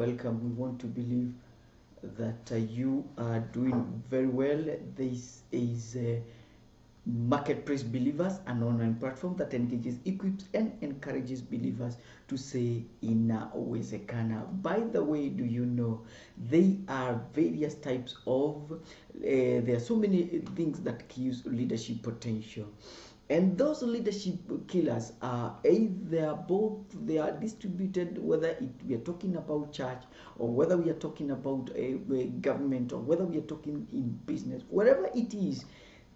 welcome. We want to believe that you are doing very well. This is Marketplace Believers, an online platform that engages, equips, and encourages believers to say inawezekana. By the way, do you know there are various types of, there are so many things that kills leadership potential. And those leadership killers are either both, they are distributed, whether we are talking about church or whether we are talking about a government or whether we are talking in business, wherever it is,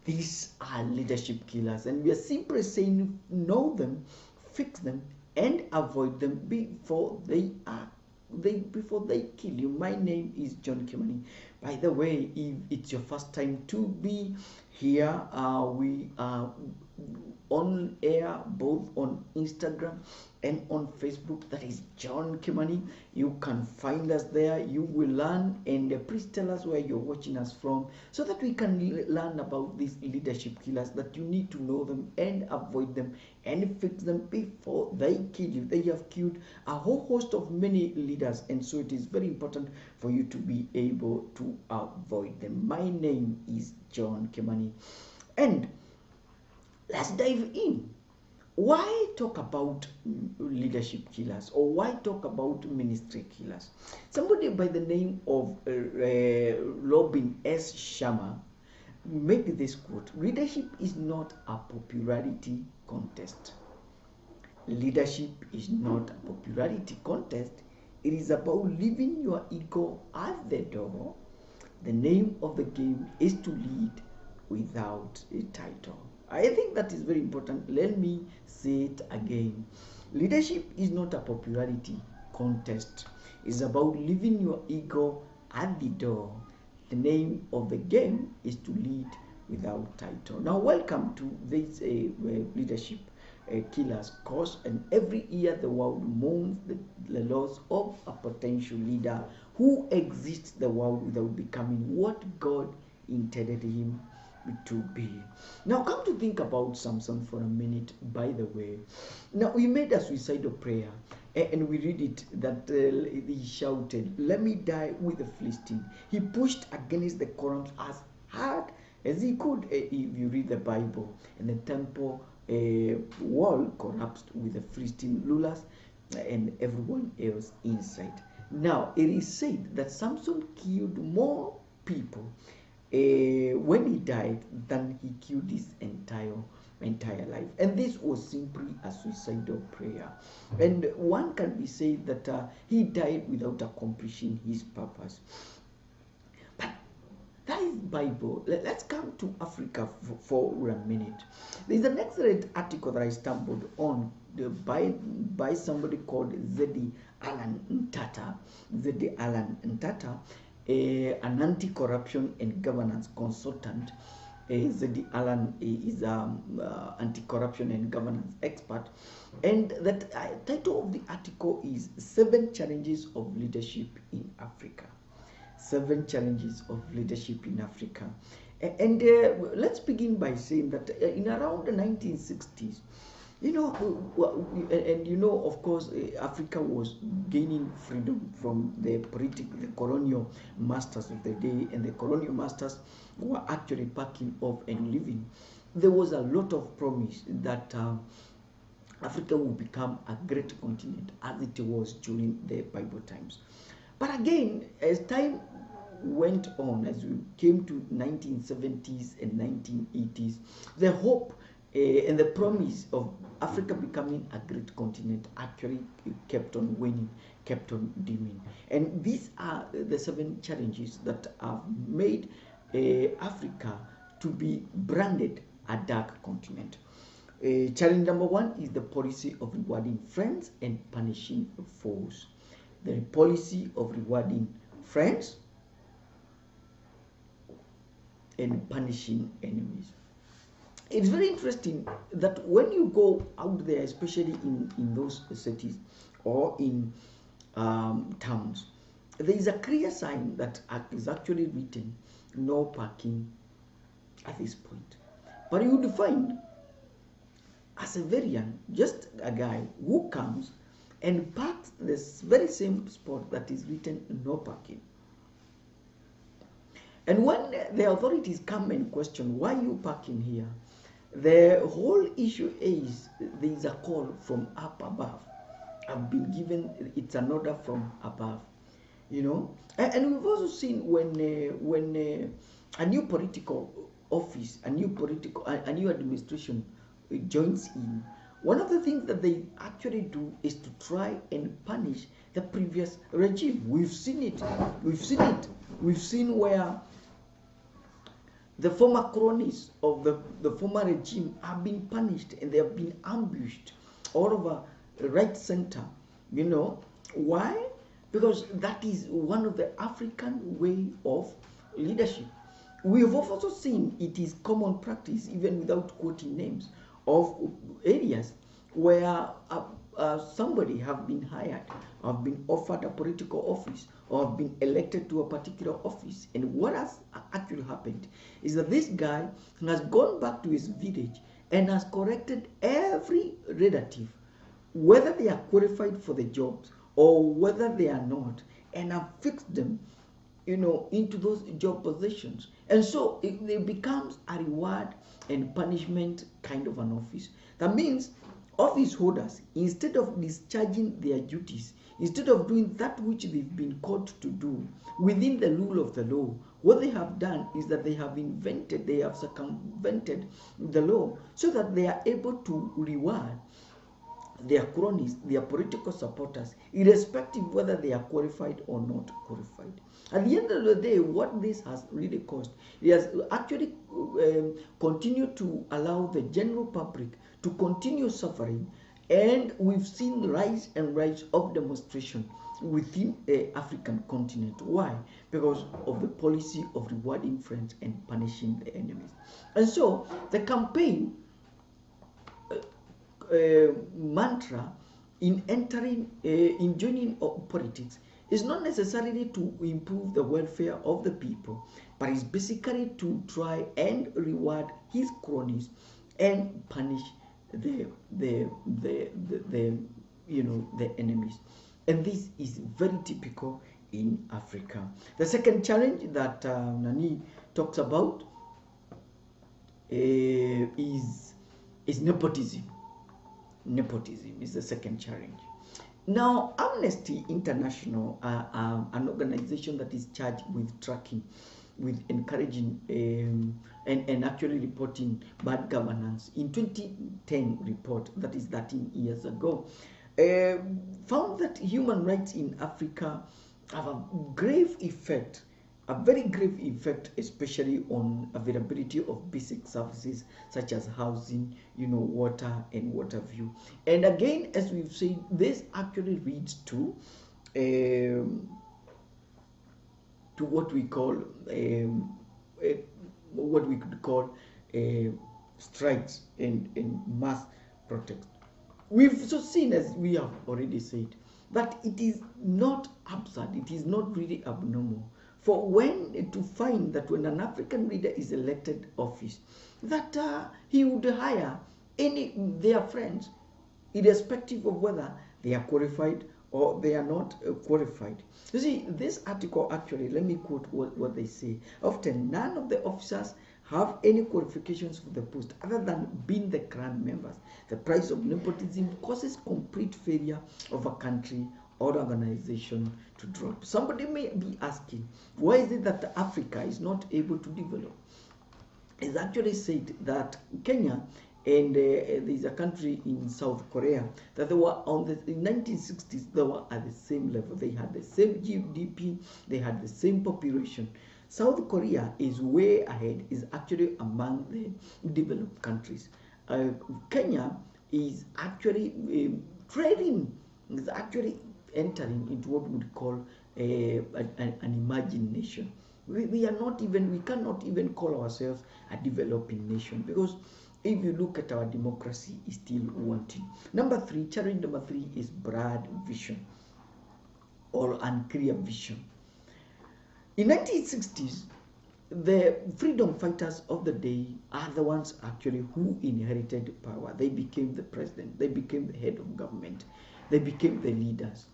these are leadership killers. And we are simply saying know them, fix them, and avoid them before they kill you. My name is John Kimani. By the way, if it's your first time to be here, we are on air both on Instagram and on Facebook. That is John Kimani. You can find us there. You will learn, and please tell us where you're watching us from so that we can learn about these leadership killers, that you need to know them and avoid them and fix them before they kill you. They have killed a whole host of many leaders, and so it is very important for you to be able to avoid them. My name is John Kimani, and let's dive in. Why talk about leadership killers, or why talk about ministry killers? Somebody by the name of Robin S. Sharma made this quote: leadership is not a popularity contest. Leadership is not a popularity contest. It is about leaving your ego at the door. The name of the game is to lead without a title. I think that is very important. Let me say it again. Leadership is not a popularity contest. It's about leaving your ego at the door. The name of the game is to lead without title. Now, welcome to this leadership killers course. And every year the world mourns the loss of a potential leader who exists the world without becoming what God intended him to be. Now come to think about Samson for a minute, by the way. Now he made a suicidal prayer, and we read it that he shouted, "Let me die with the Philistine." He pushed against the columns as hard as he could. If you read the Bible, and the temple wall collapsed with the Philistine rulers and everyone else inside. Now it is said that Samson killed more people when he died than he killed his entire life, and this was simply a suicidal prayer. And one can be said that he died without accomplishing his purpose. But that is Bible. Let's come to Africa for a minute. There's an excellent article that I stumbled on by somebody called Zedi Alan Ntata. Zedi Alan Ntata, an anti-corruption and governance consultant. Zedi Alan is an anti-corruption and governance expert, and the title of the article is 7 Challenges of Leadership in Africa. 7 Challenges of Leadership in Africa. And let's begin by saying that in around the 1960s, of course, Africa was gaining freedom from the colonial masters of the day, and the colonial masters were actually packing up and leaving. There was a lot of promise that Africa would become a great continent, as it was during the Bible times. But again, as time went on, as we came to 1970s and 1980s, the hope and the promise of Africa becoming a great continent actually kept on waning, kept on dimming. And these are the 7 challenges that have made Africa to be branded a dark continent. Challenge number 1 is the policy of rewarding friends and punishing foes. The policy of rewarding friends and punishing enemies. It's very interesting that when you go out there, especially in those cities or in towns, there is a clear sign that is actually written, "No parking at this point." But you would find, as a variant, just a guy who comes and parks this very same spot that is written no parking. And when the authorities come and question why you parking here, the whole issue is there is a call from up above. I've been given, it's an order from above, you know. And we've also seen when a new political office, a new administration joins in, one of the things that they actually do is to try and punish the previous regime. We've seen it. We've seen where the former cronies of the former regime have been punished and they have been ambushed all over right center. You know why? Because that is one of the African way of leadership. We have also seen it is common practice, even without quoting names, of areas where somebody have been hired, have been offered a political office, or have been elected to a particular office. And what has actually happened is that this guy has gone back to his village and has corrected every relative, whether they are qualified for the jobs or whether they are not, and have fixed them, you know, into those job positions. And so it becomes a reward and punishment kind of an office. That means office holders, instead of discharging their duties, instead of doing that which they've been called to do within the rule of the law, what they have done is that they have circumvented the law so that they are able to reward their cronies, their political supporters, irrespective whether they are qualified or not qualified. At the end of the day, what this has really caused, it has actually continued to allow the general public to continue suffering, and we've seen rise and rise of demonstration within the African continent. Why? Because of the policy of rewarding friends and punishing the enemies. And so the campaign mantra in entering, in joining politics is not necessarily to improve the welfare of the people, but it's basically to try and reward his cronies and punish the enemies. And this is very typical in Africa. The second challenge that Nani talks about is nepotism. Nepotism is the second challenge. Now, Amnesty International, an organization that is charged with tracking, with encouraging and actually reporting bad governance, in 2010 report, that is 13 years ago, found that human rights in Africa have a grave effect, a very grave effect, especially on availability of basic services such as housing, water and water view. And again, as we've said, this actually leads to what we call strikes and mass protests. We've also seen, as we have already said, that it is not absurd, it is not really abnormal for to find that when an African leader is elected office, that he would hire their friends, irrespective of whether they are qualified or they are not qualified. You see, this article actually, let me quote what they say. Often, none of the officers have any qualifications for the post other than being the clan members. The price of nepotism causes complete failure of a country or organization to drop. Somebody may be asking, why is it that Africa is not able to develop? It's actually said that Kenya and there's a country in South Korea that they were in 1960s, they were at the same level. They had the same GDP, they had the same population. South Korea is way ahead, is actually among the developed countries. Kenya is actually trading, is actually entering into what we would call an emerging nation. We cannot even call ourselves a developing nation, because if you look at our democracy, is still wanting. Challenge number three is broad vision or unclear vision. In 1960s, the freedom fighters of the day are the ones actually who inherited power. They became the president, they became the head of government. they became the leaders.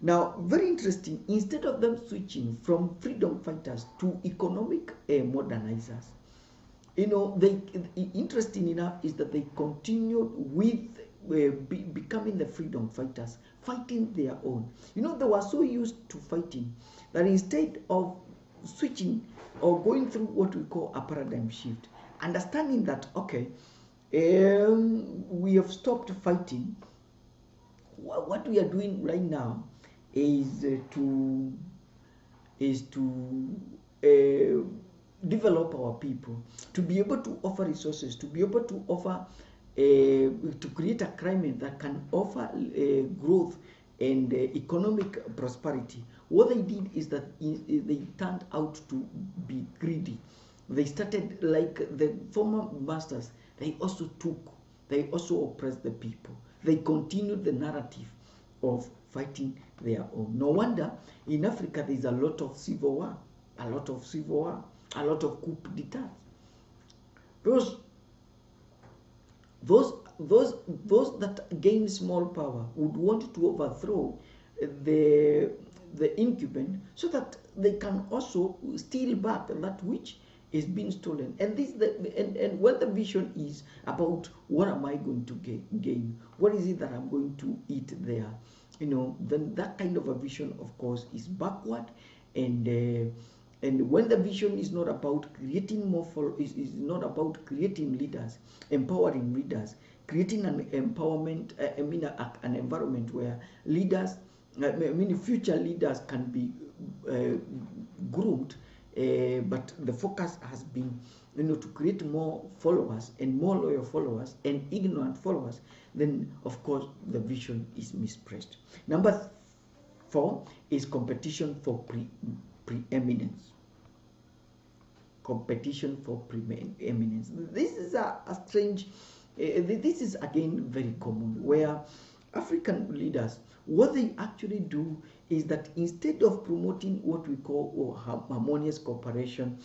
Now, very interesting, instead of them switching from freedom fighters to economic modernizers, they, interesting enough is that they continued with becoming the freedom fighters, fighting their own. They were so used to fighting that instead of switching or going through what we call a paradigm shift, understanding that, okay, we have stopped fighting, what we are doing right now is to develop our people, to be able to offer resources, to be able to offer to create a climate that can offer growth and economic prosperity. What they did is that they turned out to be greedy. They started like the former masters. They also oppressed the people. They continued the narrative of fighting their own. No wonder in Africa there is a lot of civil war, a lot of coup d'etat. Those that gain small power would want to overthrow the incumbent so that they can also steal back that which is being stolen. And when the vision is about what am I going to gain, what is it that I'm going to eat there, then that kind of a vision, of course, is backward. And when the vision is not about creating is not about creating leaders, empowering leaders, creating an empowerment, an environment where leaders, future leaders can be groomed, but the focus has been, to create more followers and more loyal followers and ignorant followers, then of course the vision is misplaced. Number 4 is competition for preeminence. Competition for preeminence. This is a strange, this is again very common, where African leaders, what they actually do is that instead of promoting what we call harmonious cooperation,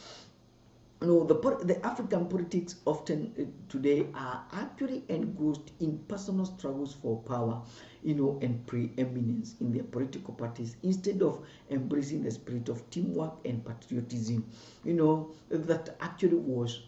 the African politics often today are actually engrossed in personal struggles for power, and preeminence in their political parties, instead of embracing the spirit of teamwork and patriotism, that actually was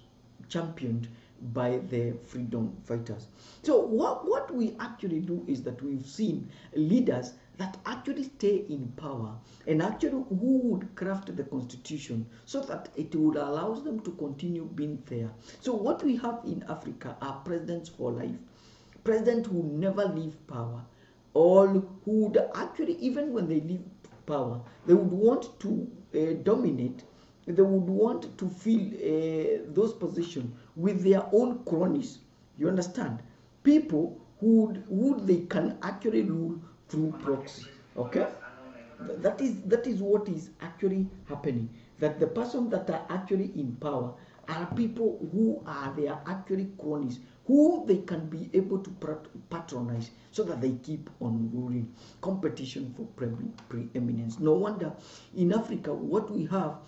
championed by the freedom fighters. So what we actually do is that we've seen leaders that actually stay in power and actually who would craft the constitution so that it would allow them to continue being there. So what we have in Africa are presidents for life, presidents who never leave power, or who would actually, even when they leave power, they would want to dominate. They would want to fill those positions with their own cronies. You understand? People who they can actually rule through proxy. Okay? That is what is actually happening. That the person that are actually in power are people who are their actually cronies, who they can be able to patronize so that they keep on ruling. Competition for preeminence. No wonder in Africa what we have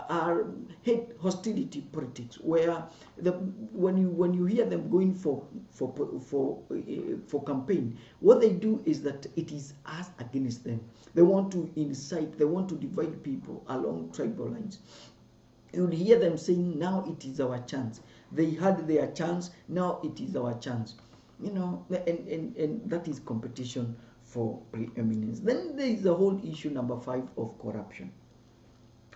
are hate hostility politics, where when you hear them going for campaign, what they do is that it is us against them. They want to incite, they want to divide people along tribal lines. You would hear them saying, now it is our chance. They had their chance, now it is our chance. And that is competition for preeminence. Then there is the whole issue number 5 of corruption.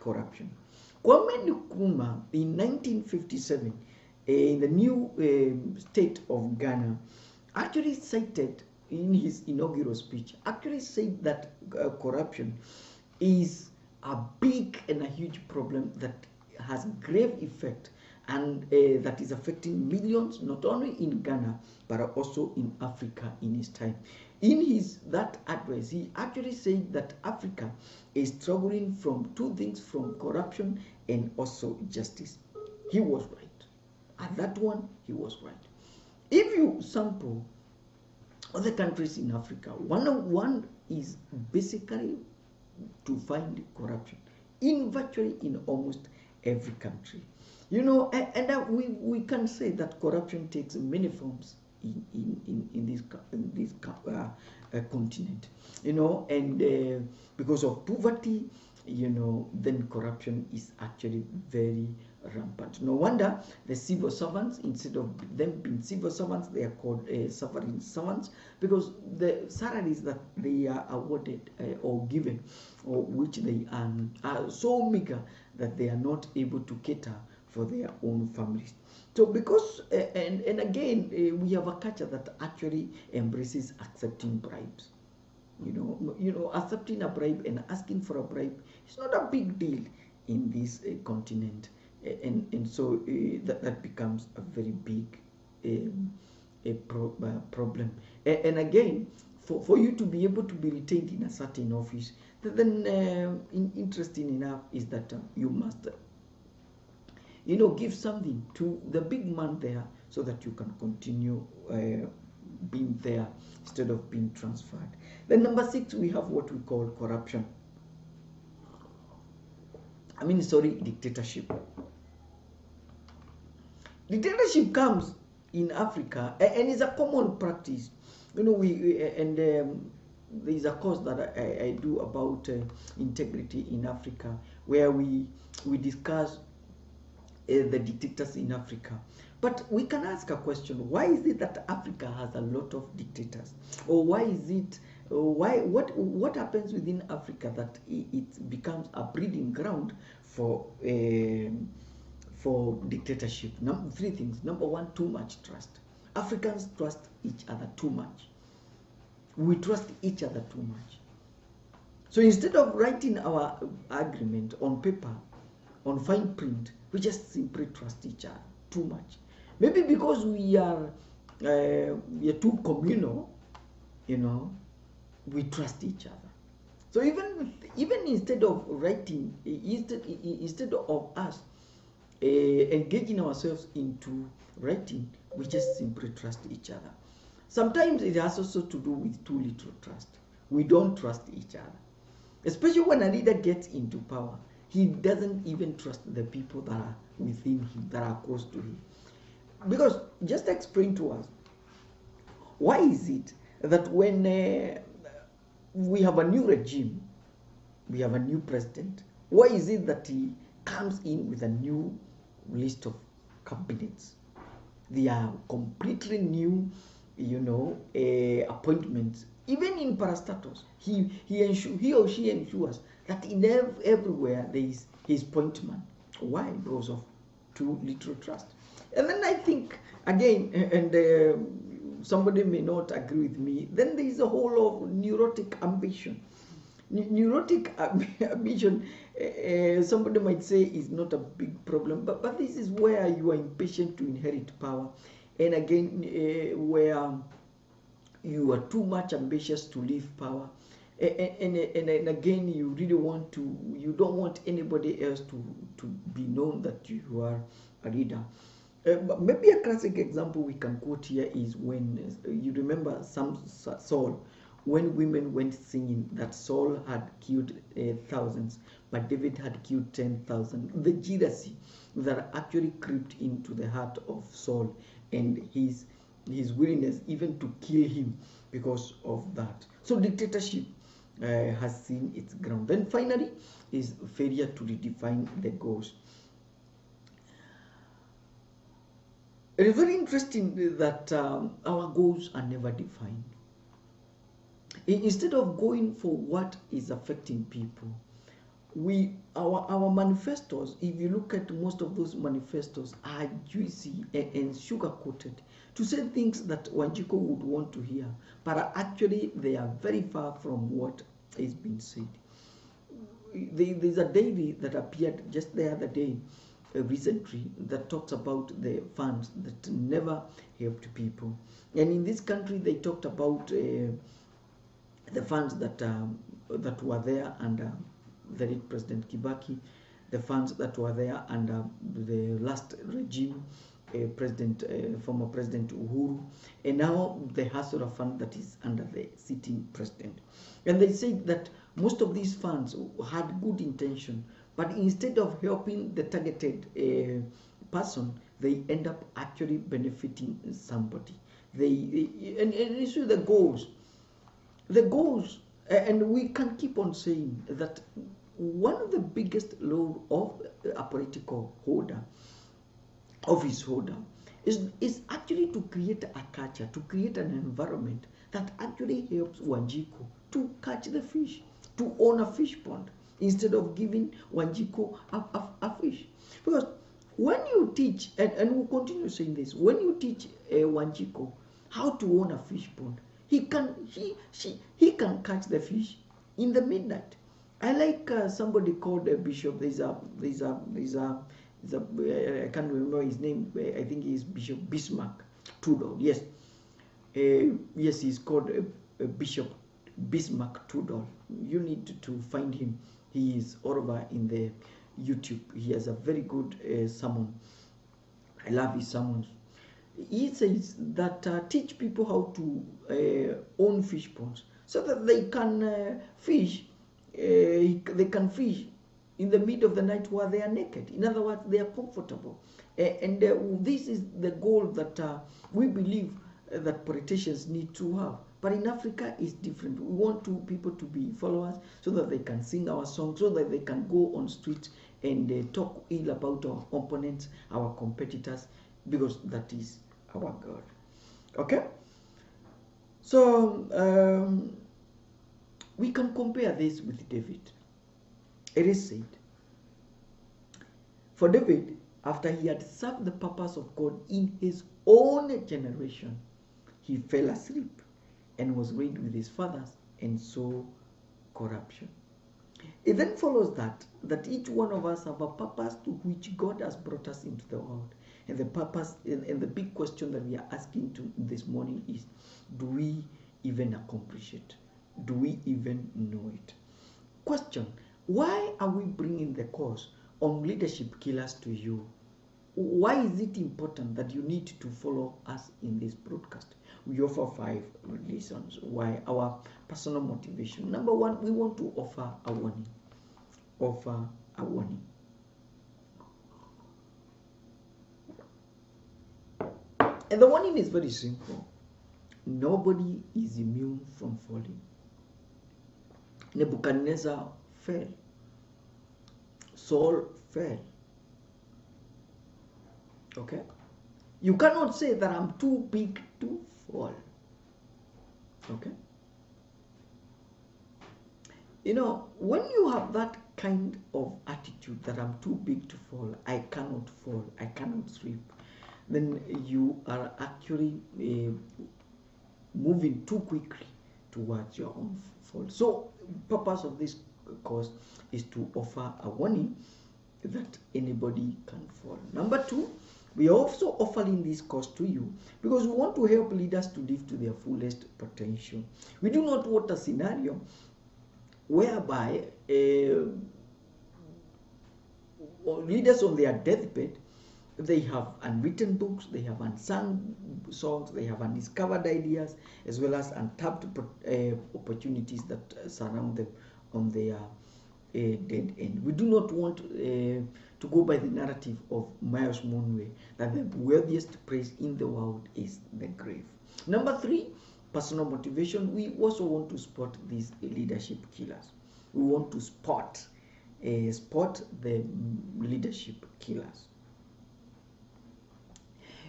Kwame Nkrumah in 1957, in the new state of Ghana, actually cited in his inaugural speech, actually said that corruption is a big and a huge problem that has grave effect and that is affecting millions, not only in Ghana, but also in Africa in his time. In that address, he actually said that Africa is struggling from two things, from corruption and also justice. He was right. At that one, he was right. If you sample other countries in Africa, one is basically to find corruption in virtually in almost every country. And we can say that corruption takes many forms. in this continent, and because of poverty, then corruption is actually very rampant. No wonder the civil servants, instead of them being civil servants, they are called suffering servants, because the salaries that they are awarded or given, or which they earn, are so meager that they are not able to cater for their own families. So because and again, we have a culture that actually embraces accepting bribes. Accepting a bribe and asking for a bribe is not a big deal in this continent, and so that becomes a very big problem. And again, for you to be able to be retained in a certain office, then interesting enough is that you must give something to the big man there, so that you can continue being there instead of being transferred. Then number 6, we have what we call corruption. Dictatorship. Dictatorship comes in Africa and is a common practice. There's a course that I do about integrity in Africa, where we discuss the dictators in Africa. But we can ask a question: why is it that Africa has a lot of dictators? Or why is it? What happens within Africa that it becomes a breeding ground for dictatorship? 3 things. Number 1, too much trust. Africans trust each other too much. We trust each other too much. So instead of writing our agreement on paper, on fine print, we just simply trust each other too much. Maybe because we are too communal, we trust each other. So even instead of writing, instead of us engaging ourselves into writing, we just simply trust each other. Sometimes it has also to do with too little trust. We don't trust each other, especially when a leader gets into power. He doesn't even trust the people that are within him, that are close to him. Because just explain to us, why is it that when we have a new regime, we have a new president, why is it that he comes in with a new list of cabinets? They are completely new, appointments. Even in parastatus, he or she ensures that everywhere there is his point man. Why? Because of too little trust. And then I think, again, and somebody may not agree with me, then there is a whole of neurotic ambition. Neurotic ambition, somebody might say, is not a big problem, but this is where you are impatient to inherit power. And again, where you are too much ambitious to leave power. And again, you don't want anybody else to be known that you are a leader. Maybe a classic example we can quote here is when you remember Saul, when women went singing that Saul had killed thousands, but David had killed 10,000. The jealousy that actually crept into the heart of Saul, and his willingness even to kill him because of that. So dictatorship has seen its ground. Then finally is failure to redefine the goals. It is very interesting that our goals are never defined. Instead of going for what is affecting people, our manifestos, if you look at most of those manifestos, are juicy and sugar-coated to say things that Wanjiku would want to hear, but actually they are very far from what is being said. There's a daily that appeared just the other day, recently, that talks about the funds that never helped people. And in this country, they talked about the funds that were there under the late President Kibaki, the funds that were there under the last regime, former President Uhuru, and now the Hasura fund that is under the sitting president. And they said that most of these funds had good intention, but instead of helping the targeted person, they end up actually benefiting somebody. And it's the goals. The goals, and we can keep on saying that one of the biggest role of a political holder, office holder, is actually to create a culture, to create an environment that actually helps Wanjiku to catch the fish, to own a fish pond, instead of giving Wanjiku a fish. Because when you teach, and we'll continue saying this, when you teach Wanjiku how to own a fish pond, he can catch the fish in the midnight. I like somebody called Bishop. I can't remember his name. I think he's Bishop Bismarck Tudor. Yes, yes, he's called Bishop Bismarck Tudor. You need to find him. He is all over in the YouTube. He has a very good sermon. I love his sermons. He says that teach people how to own fish ponds so that they can fish. They can fish in the middle of the night while they are naked. In other words, they are comfortable. And this is the goal that we believe that politicians need to have. But in Africa, it's different. We want people to be followers so that they can sing our songs, so that they can go on streets and talk ill about our opponents, our competitors, because that is our God. Okay? So, we can compare this with David. It is said, for David, after he had served the purpose of God in his own generation, he fell asleep and was laid with his fathers and saw corruption. It then follows that each one of us have a purpose to which God has brought us into the world. And the purpose and the big question that we are asking to this morning is, do we even accomplish it? Do we even know it? Question, why are we bringing the course on leadership killers to you? Why is it important that you need to follow us in this broadcast? We offer 5 reasons why. Our personal motivation. Number 1, we want to offer a warning. Offer a warning. And the warning is very simple. Nobody is immune from falling. Nebuchadnezzar fell. Saul fell. Okay? You cannot say that I'm too big to fall. Okay? You know, when you have that kind of attitude that I'm too big to fall, I cannot fall, I cannot sleep, then you are actually moving too quickly towards your own fall. So, purpose of this course is to offer a warning that anybody can fall. Number 2, we are also offering this course to you because we want to help leaders to live to their fullest potential. We do not want a scenario whereby leaders on their deathbed, they have unwritten books, they have unsung songs, they have undiscovered ideas, as well as untapped opportunities that surround them on their dead end. We do not want to go by the narrative of Myles Munroe that the wealthiest place in the world is the grave. Number 3, personal motivation. We also want to spot these leadership killers. We want to spot the leadership killers.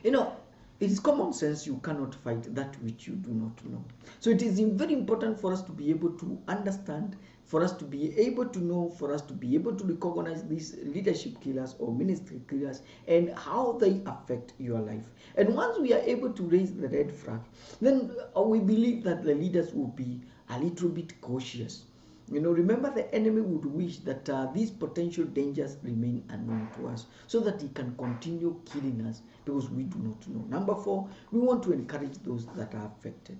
You know, it is common sense you cannot fight that which you do not know. So it is very important for us to be able to understand, for us to be able to know, for us to be able to recognize these leadership killers or ministry killers and how they affect your life. And once we are able to raise the red flag, then we believe that the leaders will be a little bit cautious. You know, remember, the enemy would wish that these potential dangers remain unknown to us so that he can continue killing us because we do not know. Number 4, we want to encourage those that are affected.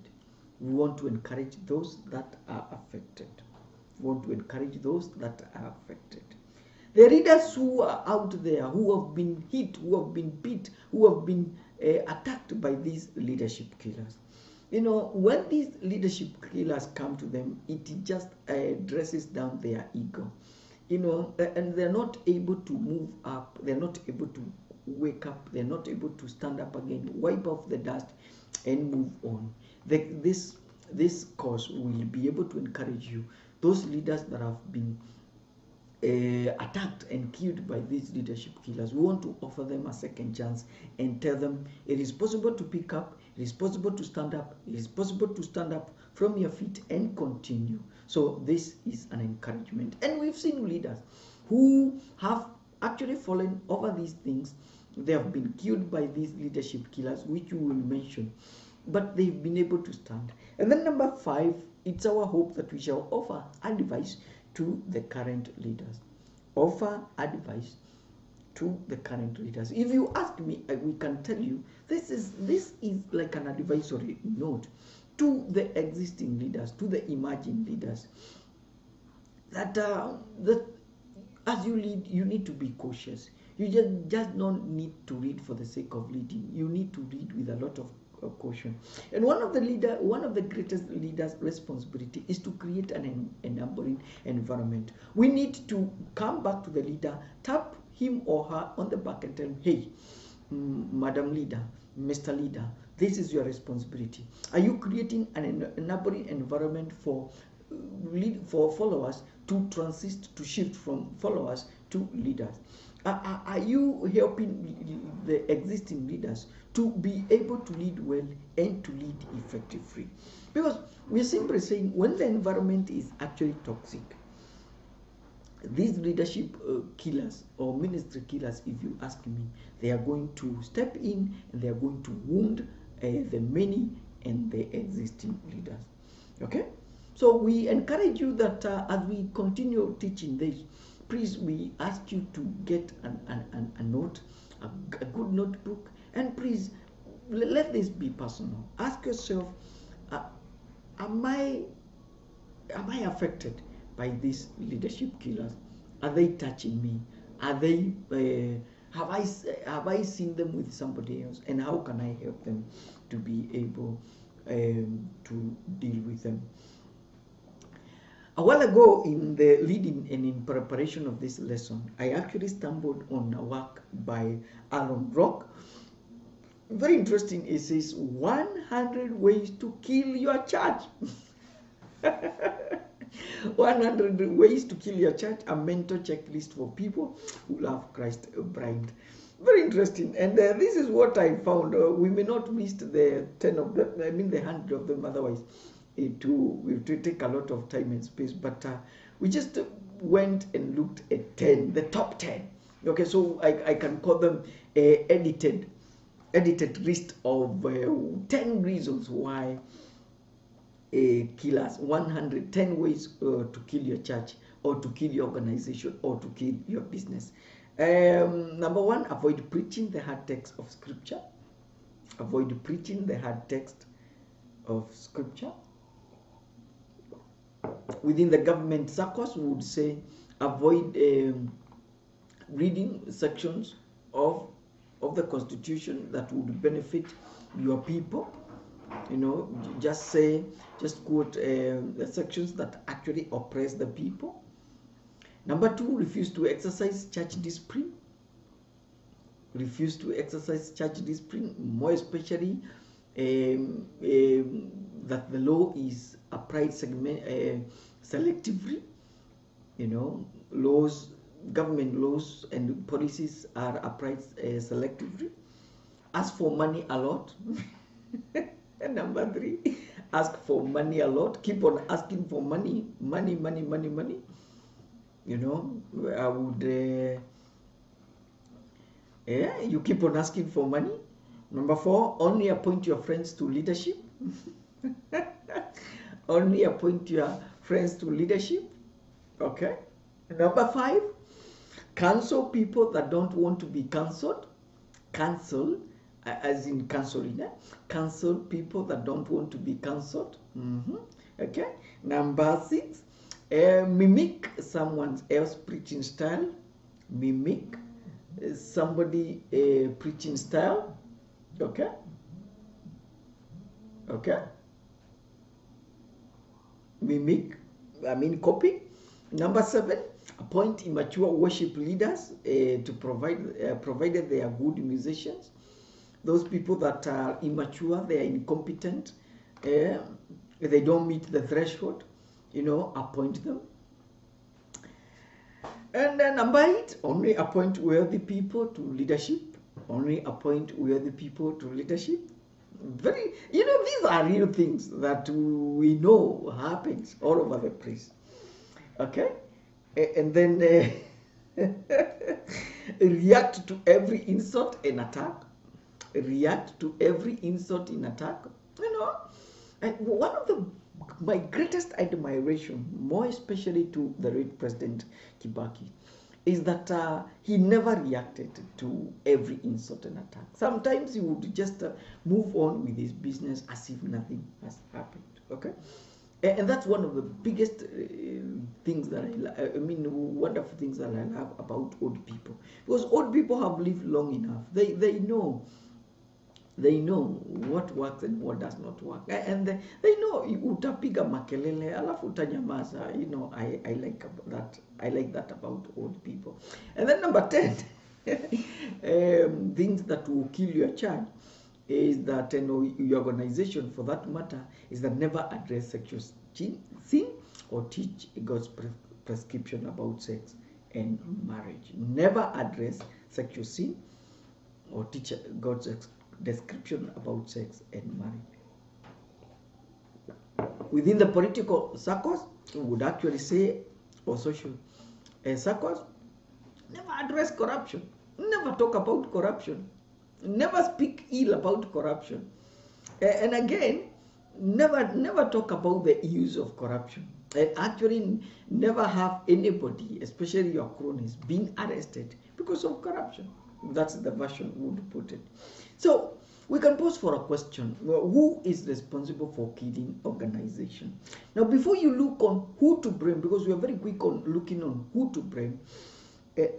We want to encourage those that are affected. We want to encourage those that are affected. The leaders who are out there, who have been hit, who have been beat, who have been attacked by these leadership killers. You know, when these leadership killers come to them, it just dresses down their ego. You know, and they're not able to move up. They're not able to wake up. They're not able to stand up again, wipe off the dust, and move on. This course will be able to encourage you, those leaders that have been attacked and killed by these leadership killers. We want to offer them a second chance and tell them it is possible to pick up, it is possible to stand up, it is possible to stand up from your feet and continue. So this is an encouragement. And we've seen leaders who have actually fallen over these things. They have been killed by these leadership killers, which we will mention, but they've been able to stand. And then number 5, it's our hope that we shall offer advice to the current leaders. Offer advice to the current leaders. If you ask me, we can tell you this is like an advisory note to the existing leaders, to the emerging leaders, that as you lead, you need to be cautious. You just don't need to read for the sake of leading. You need to read with a lot of caution. And one of the greatest leaders' responsibility is to create an enabling environment. We need to come back to the leader, tap him or her on the back and tell him, hey, Madam Leader, Mr. Leader, this is your responsibility. Are you creating an enabling environment for followers to shift from followers to leaders? Are you helping the existing leaders to be able to lead well and to lead effectively? Because we're simply saying when the environment is actually toxic, these leadership killers or ministry killers, if you ask me, they are going to step in and they are going to wound the many and the existing leaders. Okay? So we encourage you that as we continue teaching this, please, we ask you to get a note, a good notebook, and please let this be personal. Ask yourself, am I affected by these leadership killers? Are they touching me? Are they have I seen them with somebody else? And how can I help them to be able to deal with them? A while ago, in the leading and in preparation of this lesson, I actually stumbled on a work by Aaron Brock. Very interesting. It says 100 ways to kill your church. 100 ways to kill your church, a mental checklist for people who love Christ bride. Very interesting. And this is what I found. We may not list the 10 of them, the 100 of them, otherwise it will take a lot of time and space, but we just went and looked at 10, the top 10. Okay, so I can call them a edited list of 10 reasons why killers, 110 ways to kill your church or to kill your organization or to kill your business. Number 1, avoid preaching the hard text of scripture. Avoid preaching the hard text of scripture. Within the government circles, we would say avoid reading sections of the Constitution that would benefit your people. Just quote the sections that actually oppress the people. Number 2, refuse to exercise church discipline. Refuse to exercise church discipline, more especially that the law is applied selectively. Government laws and policies are applied selectively. Ask for money a lot. And number 3, ask for money a lot. Keep on asking for money. I would you keep on asking for money. Number 4, only appoint your friends to leadership. Only appoint your friends to leadership. Okay. Number 5, cancel people that don't want to be cancelled. Cancel, as in canceling. Cancel people that don't want to be cancelled. Okay. Number 6, mimic someone else's preaching style. Mimic somebody preaching style. Okay. Mimic, copy. Number 7, appoint immature worship leaders to provided they are good musicians. those people that are immature, they are incompetent, they don't meet the threshold, appoint them. And then number 8, only appoint worthy people to leadership. Only appoint worthy people to leadership. Very, these are real things that we know happens all over the place. Okay? And then react to every insult and attack. React to every insult in attack. And one of my greatest admiration, more especially to the late President Kibaki, is that he never reacted to every insult and attack. Sometimes he would just move on with his business as if nothing has happened. Okay, and that's one of the biggest things that wonderful things that I love about old people, because old people have lived long enough. They know. They know what works and what does not work, and they know utapiga makelele alafu utanyamaza. I like that. I like that about old people. And then number 10, things that will kill your child is that your organization, for that matter, is that never address sexual sin or teach God's prescription about sex and marriage. Never address sexual sin or teach God's description about sex and marriage. Within the political circles, we would actually say, or social circles, never address corruption, never talk about corruption, never speak ill about corruption, and again, never talk about the use of corruption, and actually never have anybody, especially your cronies, being arrested because of corruption. That's the version we would put it. So we can pose for a question. Who is responsible for killing organization? Now, before you look on who to blame, because we are very quick on looking on who to blame,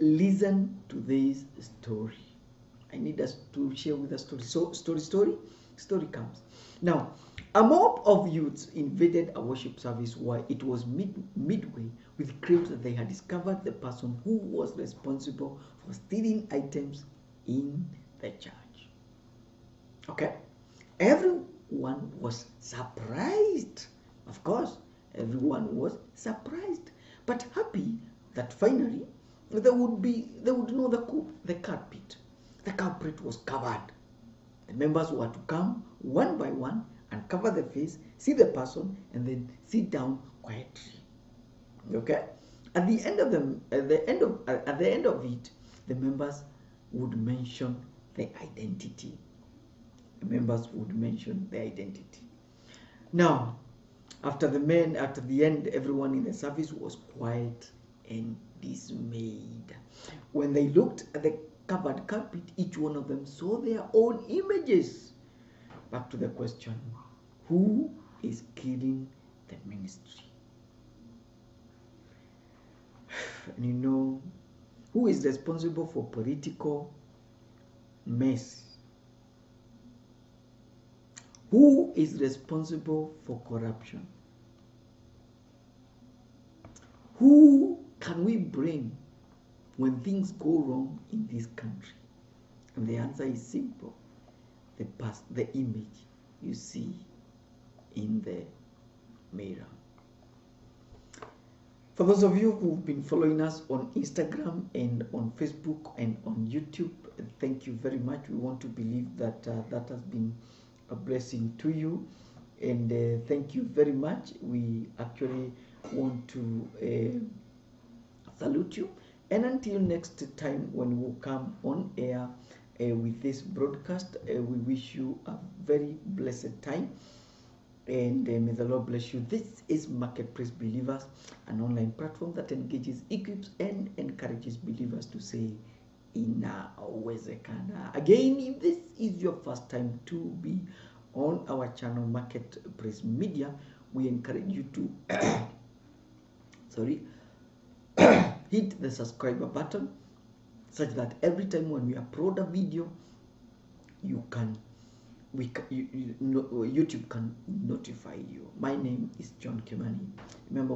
listen to this story. I need us to share with us story. So, story comes. Now, a mob of youths invaded a worship service while it was midway with claims that they had discovered the person who was responsible for stealing items in the church. Okay? Everyone was surprised. Of course, everyone was surprised, but happy that finally they would know the culprit. The culprit was covered. The members were to come one by one and cover the face, see the person, and then sit down quietly. Okay? At the end of it, the members would mention the identity. The members would mention the identity. Now, after the end, everyone in the service was quiet and dismayed. When they looked at the covered culprit, each one of them saw their own images. Back to the question, who is killing the ministry? And who is responsible for political mess? Who is responsible for corruption? Who can we blame when things go wrong in this country? And the answer is simple. The image you see in the mirror. For those of you who've been following us on Instagram and on Facebook and on YouTube, thank you very much. We want to believe that that has been a blessing to you, and thank you very much. We actually want to salute you, and until next time when we'll come on air with this broadcast, we wish you a very blessed time, and may the Lord bless you. This is Marketplace Believers, an online platform that engages, equips, and encourages believers to say inawezekana. Again, if this is your first time to be on our channel Marketplace Media, we encourage you to hit the subscriber button, such that every time when we upload a video, YouTube can notify you. My name is John Kimani. Remember,